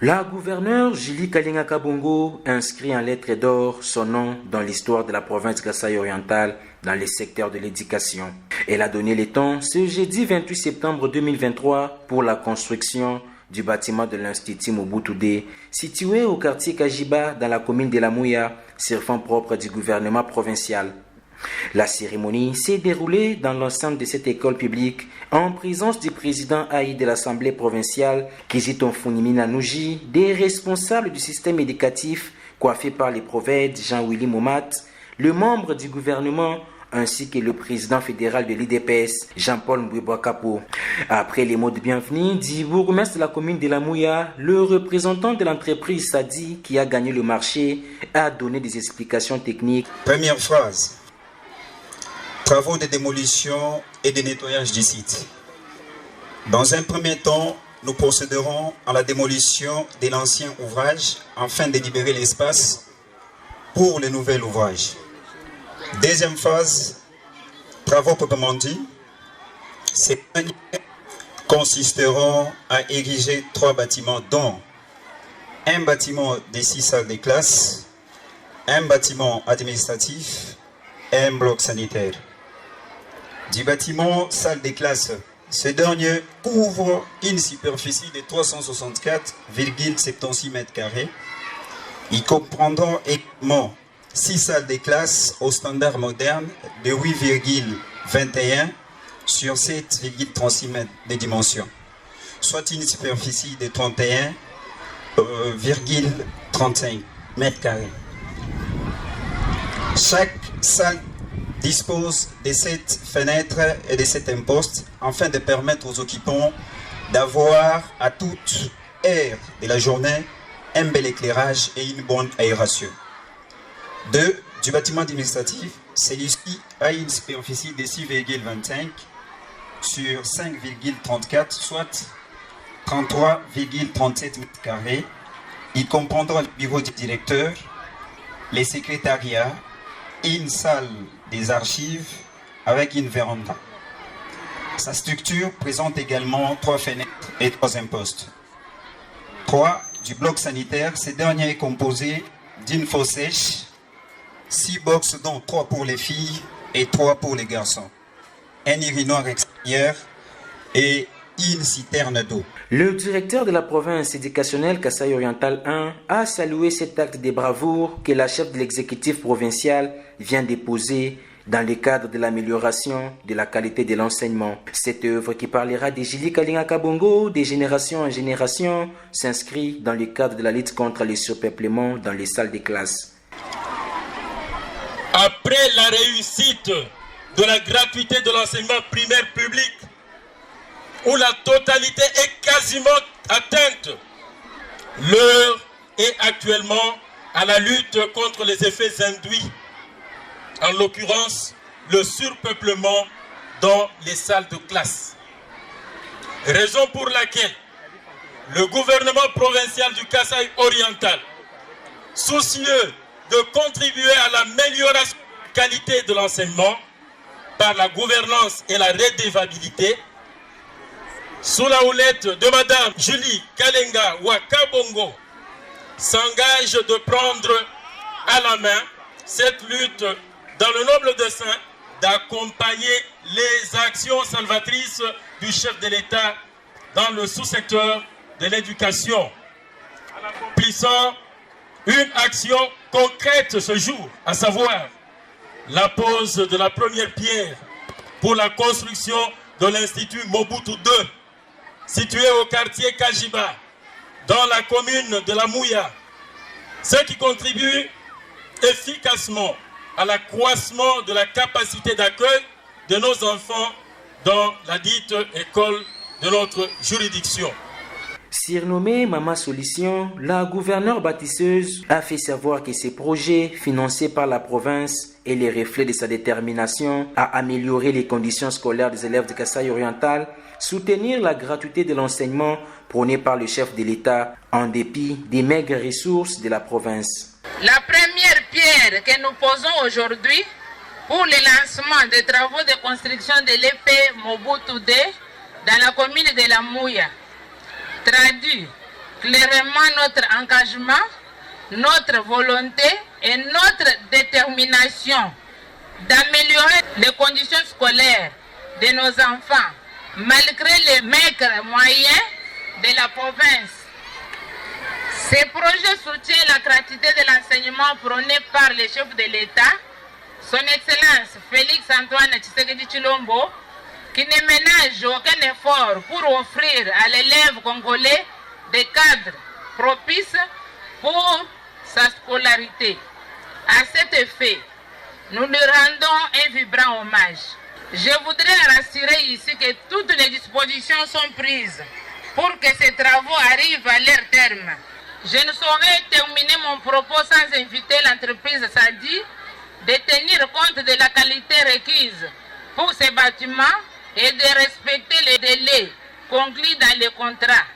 La gouverneure Julie Kalinga Kabongo inscrit en lettres d'or son nom dans l'histoire de la province Kasai orientale dans les secteurs de l'éducation. Elle a donné les temps ce jeudi 28 septembre 2023 pour la construction du bâtiment de l'Institut Mobutu D, situé au quartier Kajiba dans la commune de la Mouya, sur fonds propres du gouvernement provincial. La cérémonie s'est déroulée dans l'enceinte de cette école publique en présence du président AI de l'Assemblée provinciale, Kizito Mfunimina Nouji, des responsables du système éducatif coiffés par les prophètes Jean-Willy Momat, le membre du gouvernement ainsi que le président fédéral de l'IDPS, Jean-Paul Mbouibouakapo. Après les mots de bienvenue du bourgmestre de la commune de la Mouya, le représentant de l'entreprise Sadi, qui a gagné le marché, a donné des explications techniques. Première phrase. Travaux de démolition et de nettoyage du site. Dans un premier temps, nous procéderons à la démolition de l'ancien ouvrage afin de libérer l'espace pour le nouvel ouvrage. Deuxième phase, travaux proprement dits. Ces derniers consisteront à ériger 3 bâtiments, dont un bâtiment de 6 salles de classe, un bâtiment administratif et un bloc sanitaire. Du bâtiment salle de classe, ce dernier couvre une superficie de 364,76 m². Il comprendra également 6 salles de classe au standard moderne de 8,21 sur 7,36 m de dimension, soit une superficie de 31,35 m². Chaque salle dispose de 7 fenêtres et de 7 impostes afin de permettre aux occupants d'avoir à toute heure de la journée un bel éclairage et une bonne aération. 2. Du bâtiment administratif, celui-ci a une superficie de 6,25 sur 5,34, soit 33,37 m². Il comprendra le bureau du directeur, les secrétariats, une salle des archives avec une véranda. Sa structure présente également 3 fenêtres et 3 impostes. 3. Du bloc sanitaire, ce dernier est composé d'une fosse sèche, 6 boxes dont 3 pour les filles et 3 pour les garçons, un urinoir extérieur et une citerne d'eau. Le directeur de la province éducationnelle Kasai Oriental 1 a salué cet acte de bravoure que la chef de l'exécutif provincial vient déposer dans le cadre de l'amélioration de la qualité de l'enseignement. Cette œuvre qui parlera de Julie Kalinga Kabongo de génération en génération s'inscrit dans le cadre de la lutte contre le surpeuplement dans les salles de classe. Après la réussite de la gratuité de l'enseignement primaire public, où la totalité est quasiment atteinte, l'heure est actuellement à la lutte contre les effets induits, en l'occurrence le surpeuplement dans les salles de classe. Raison pour laquelle le gouvernement provincial du Kasai oriental, soucieux de contribuer à l'amélioration de la qualité de l'enseignement par la gouvernance et la redevabilité, sous la houlette de Madame Julie Kalinga Kabongo, s'engage de prendre à la main cette lutte dans le noble dessein d'accompagner les actions salvatrices du chef de l'État dans le sous-secteur de l'éducation, en accomplissant une action concrète ce jour, à savoir la pose de la première pierre pour la construction de l'Institut Mobutu II, situé au quartier Kajiba, dans la commune de la Mouya, ce qui contribue efficacement à l'accroissement de la capacité d'accueil de nos enfants dans la dite école de notre juridiction. Surnommée Mama Solution, la gouverneure bâtisseuse a fait savoir que ces projets financés par la province est le reflet de sa détermination à améliorer les conditions scolaires des élèves de Kasai oriental, soutenir la gratuité de l'enseignement prônée par le chef de l'État en dépit des maigres ressources de la province. La première pierre que nous posons aujourd'hui pour le lancement des travaux de construction de l'EP Mobutu D dans la commune de la Mouya traduit clairement notre engagement, notre volonté et notre détermination d'améliorer les conditions scolaires de nos enfants, malgré les maigres moyens de la province. Ces projets soutiennent la gratuité de l'enseignement prôné par le chef de l'État, son Excellence Félix Antoine Tshisekedi Tshilombo, qui ne ménage aucun effort pour offrir à l'élève congolais des cadres propices pour sa scolarité. À cet effet, nous lui rendons un vibrant hommage. Je voudrais rassurer ici que toutes les dispositions sont prises pour que ces travaux arrivent à leur terme. Je ne saurais terminer mon propos sans inviter l'entreprise Sadi de tenir compte de la qualité requise pour ces bâtiments et de respecter les délais conclus dans les contrats.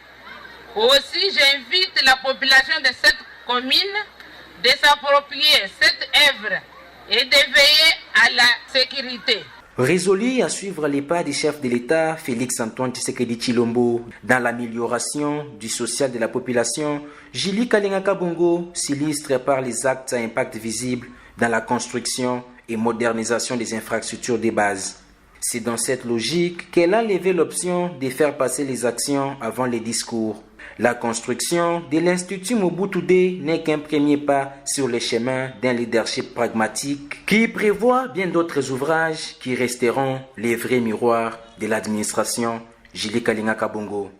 Aussi, j'invite la population de cette commune de s'approprier cette œuvre et de veiller à la sécurité. Résolu à suivre les pas du chef de l'État, Félix Antoine Tshisekedi Tshilombo, dans l'amélioration du social de la population, Julie Kalinga Kabongo s'illustre par les actes à impact visible dans la construction et modernisation des infrastructures de base. C'est dans cette logique qu'elle a levé l'option de faire passer les actions avant les discours. La construction de l'Institut Mobutu D n'est qu'un premier pas sur le chemin d'un leadership pragmatique qui prévoit bien d'autres ouvrages qui resteront les vrais miroirs de l'administration. Julie Kalinga Kabongo.